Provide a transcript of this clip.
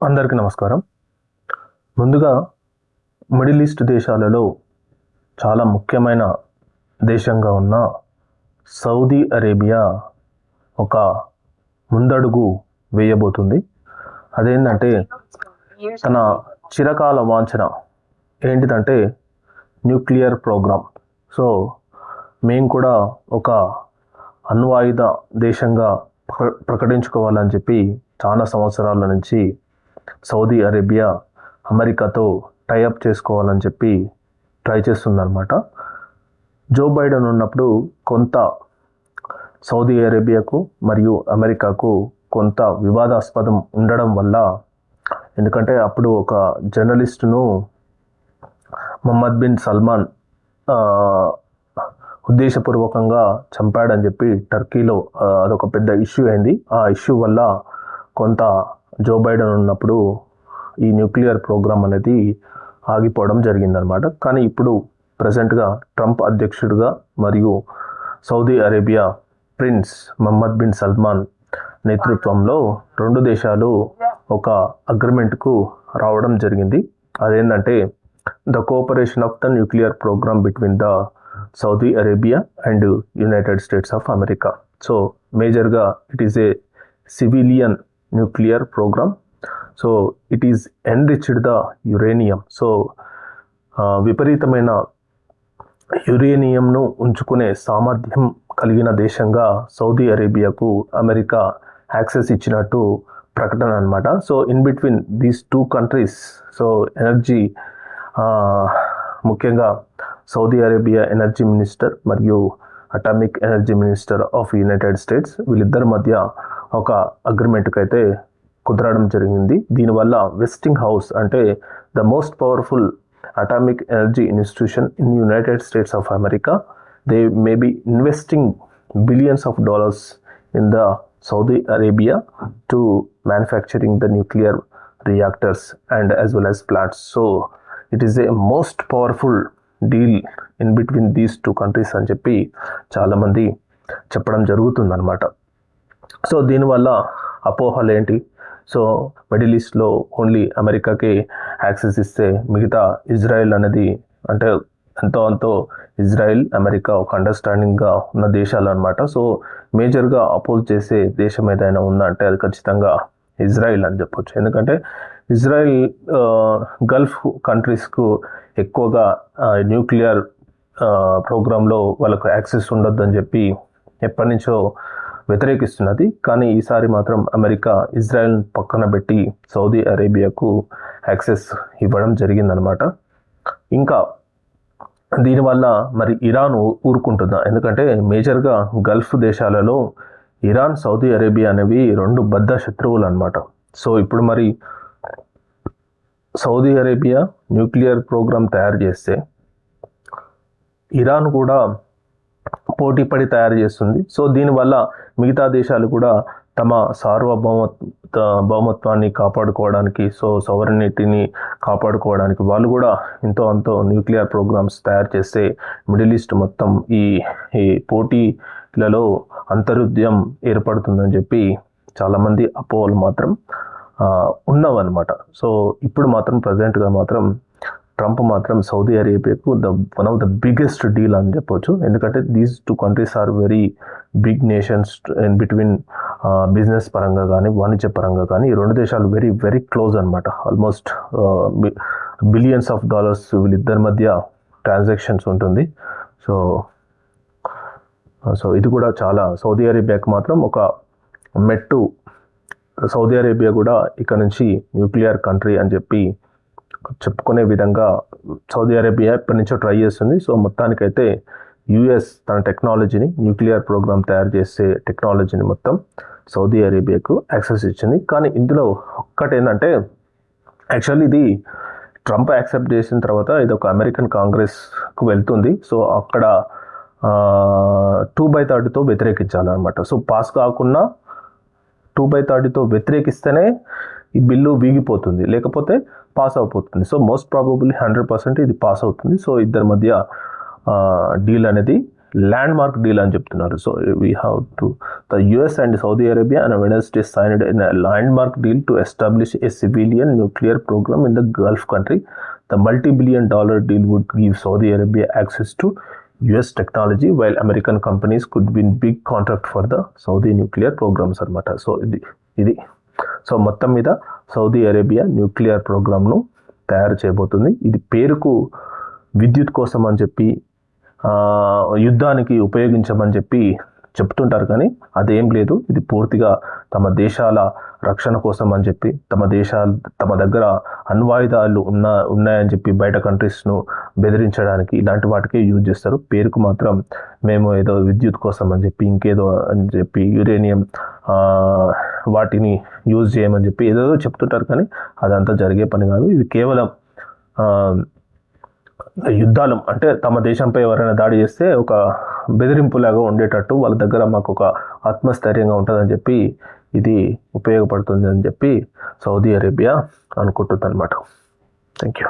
అందరికీ నమస్కారం. ముందుగా మిడిల్ ఈస్ట్ దేశాలలో చాలా ముఖ్యమైన దేశంగా ఉన్న సౌదీ అరేబియా ఒక ముందడుగు వేయబోతుంది. అదేంటంటే తన చిరకాల వాంఛన ఏంటిదంటే న్యూక్లియర్ ప్రోగ్రామ్. సో మేము కూడా ఒక అణ్వాయుధ దేశంగా ప్రకటించుకోవాలని చెప్పి చాలా సంవత్సరాల నుంచి సౌదీ అరేబియా అమెరికాతో టైఅప్ చేసుకోవాలని చెప్పి ట్రై చేస్తుందన్నమాట. జో బైడెన్ ఉన్నప్పుడు కొంత సౌదీ అరేబియాకు మరియు అమెరికాకు కొంత వివాదాస్పదం ఉండడం వల్ల, ఎందుకంటే అప్పుడు ఒక జర్నలిస్టును మొహమ్మద్ బిన్ సల్మాన్ ఉద్దేశపూర్వకంగా చంపాడని చెప్పి టర్కీలో అదొక పెద్ద ఇష్యూ అయింది. ఆ ఇష్యూ వల్ల కొంత జో బైడెన్ ఉన్నప్పుడు ఈ న్యూక్లియర్ ప్రోగ్రామ్ అనేది ఆగిపోవడం జరిగిందనమాట. కానీ ఇప్పుడు ప్రజెంట్గా ట్రంప్ అధ్యక్షుడిగా మరియు Saudi Arabia prince Mohammed bin Salman నేతృత్వంలో రెండు దేశాలు ఒక అగ్రిమెంట్కు రావడం జరిగింది. అదేంటంటే the cooperation of the nuclear program between the Saudi Arabia and United States of America. So మేజర్గా it is a civilian nuclear program. So it is enriched the uranium. So విపరీతమైన యురేనియంను ఉంచుకునే సామర్థ్యం కలిగిన దేశంగా సౌదీ అరేబియాకు అమెరికా యాక్సెస్ ఇచ్చినట్టు ప్రకటన అనమాట. So in between these two countries, so energy ముఖ్యంగా సౌదీ అరేబియా ఎనర్జీ మినిస్టర్ మరియు atomic energy minister of United states వీళ్ళిద్దరి మధ్య ఒక అగ్రిమెంట్కి అయితే కుదరడం జరిగింది. దీనివల్ల వెస్టింగ్ హౌస్ అంటే the most powerful atomic energy institution in United States of America, they may be investing billions of dollars in the Saudi Arabia to manufacturing the nuclear reactors and as well as plants. So it is a most powerful deal in between these two countries అని చెప్పి చాలామంది చెప్పడం జరుగుతుందన్నమాట. So దీనివల్ల అపోహలు ఏంటి? So middle ఈస్ట్లో only అమెరికాకి యాక్సెస్ ఇస్తే మిగతా ఇజ్రాయెల్ అనేది, అంటే అంతో ఇజ్రాయెల్ అమెరికా ఒక అండర్స్టాండింగ్గా ఉన్న దేశాలు అనమాట. సో మేజర్గా అపోజ్ చేసే దేశం ఏదైనా ఉందంటే అది ఖచ్చితంగా ఇజ్రాయెల్ అని చెప్పొచ్చు. ఎందుకంటే ఇజ్రాయెల్ గల్ఫ్ కంట్రీస్కు ఎక్కువగా న్యూక్లియర్ ప్రోగ్రాంలో వాళ్ళకు యాక్సెస్ ఉండొద్దని చెప్పి ఎప్పటి నుంచో వ్యతిరేకిస్తున్నది. కానీ ఈసారి మాత్రం అమెరికా ఇజ్రాయెల్ పక్కన పెట్టి సౌదీ అరేబియాకు యాక్సెస్ ఇవ్వడం జరిగిందనమాట. ఇంకా దీనివల్ల మరి ఇరాన్ ఊరుకుంటుందా? ఎందుకంటే మేజర్గా గల్ఫ్ దేశాలలో ఇరాన్, సౌదీ అరేబియా అనేవి రెండు బద్ధ శత్రువులు అనమాట. సో ఇప్పుడు మరి సౌదీ అరేబియా న్యూక్లియర్ ప్రోగ్రామ్ తయారు చేస్తే ఇరాన్ కూడా పోటీపడి తయారు చేస్తుంది. సో దీనివల్ల మిగతా దేశాలు కూడా తమ సార్వభౌమత్వాన్ని కాపాడుకోవడానికి, సో సవరెనిటీని కాపాడుకోవడానికి వాళ్ళు కూడా అంతో న్యూక్లియర్ ప్రోగ్రామ్స్ తయారు చేస్తే మిడిల్ ఈస్ట్ మొత్తం ఈ పోటీలలో అంతర్యుద్ధం ఏర్పడుతుందని చెప్పి చాలామంది అపోహలు మాత్రం ఉన్నవన్నమాట. సో ఇప్పుడు మాత్రం ప్రజెంట్గా మాత్రం ట్రంప్ మాత్రం సౌదీ అరేబియాకు one of the biggest deal అని చెప్పొచ్చు. ఎందుకంటే these two countries are very big nations in between business పరంగా కానీ వాణిజ్య పరంగా కానీ ఈ రెండు దేశాలు వెరీ వెరీ క్లోజ్ అనమాట. ఆల్మోస్ట్ బిలియన్స్ ఆఫ్ డాలర్స్ వీళ్ళిద్దరి మధ్య ట్రాన్సాక్షన్స్ ఉంటుంది. సో ఇది కూడా చాలా సౌదీ అరేబియాకు మాత్రం ఒక మెట్టు. సౌదీ అరేబియా కూడా ఇక్కడ నుంచి న్యూక్లియర్ కంట్రీ అని చెప్పి చెప్పుకునే విధంగా సౌదీ అరేబియా ఇప్పటి నుంచో ట్రై చేస్తుంది. సో మొత్తానికైతే యుఎస్ తన టెక్నాలజీని, న్యూక్లియర్ ప్రోగ్రామ్ తయారు చేసే టెక్నాలజీని మొత్తం సౌదీ అరేబియాకు యాక్సెస్ ఇచ్చింది. కానీ ఇందులో ఒక్కటేంటంటే యాక్చువల్లీ ఇది ట్రంప్ యాక్సెప్ట్ చేసిన తర్వాత ఇది ఒక అమెరికన్ కాంగ్రెస్కు వెళ్తుంది. సో అక్కడ 2/3తో వ్యతిరేకించాలన్నమాట. సో పాస్ కాకుండా 2/3తో వ్యతిరేకిస్తేనే ఈ బిల్లు వీగిపోతుంది, లేకపోతే పాస్ అయిపోతుంది. సో మోస్ట్ ప్రాబబుల్లీ 100% ఇది పాస్ అవుతుంది. సో ఇద్దరి మధ్య డీల్ అనేది ల్యాండ్ మార్క్ డీల్ అని చెప్తున్నారు. So we have to the US and Saudi Arabia on Wednesday signed a landmark deal to establish a civilian nuclear program in the Gulf country. The multi-billion-dollar deal would give Saudi Arabia access to US technology, while American companies could win big contract for the Saudi nuclear programs అనమాట. So ఇది so మొత్తం మీద Saudi Arabia nuclear ప్రోగ్రామ్ను తయారు చేయబోతుంది. ఇది పేరుకు విద్యుత్ కోసం అని చెప్పి యుద్ధానికి ఉపయోగించమని చెప్పి చెప్తుంటారు, కానీ అదేం లేదు. ఇది పూర్తిగా తమ దేశాల రక్షణ కోసం అని చెప్పి తమ దగ్గర అణ్వాయుధాలు ఉన్నాయని చెప్పి బయట కంట్రీస్ను బెదిరించడానికి ఇలాంటి వాటికే యూజ్ చేస్తారు. పేరుకు మాత్రం మేము ఏదో విద్యుత్ కోసం అని చెప్పి ఇంకేదో అని చెప్పి యురేనియం వాటిని యూజ్ చేయమని చెప్పి ఏదేదో చెప్తుంటారు, కానీ అదంతా జరిగే పని కాదు. ఇది కేవలం యుద్ధాలు అంటే తమ దేశంపై ఎవరైనా దాడి చేస్తే ఒక బెదిరింపులాగా ఉండేటట్టు వాళ్ళ దగ్గర మాకు ఒక ఆత్మస్థైర్యంగా ఉంటుందని చెప్పి ఇది ఉపయోగపడుతుంది అని చెప్పి సౌదీ అరేబియా అనుకుంటుంది అనమాట. Thank you.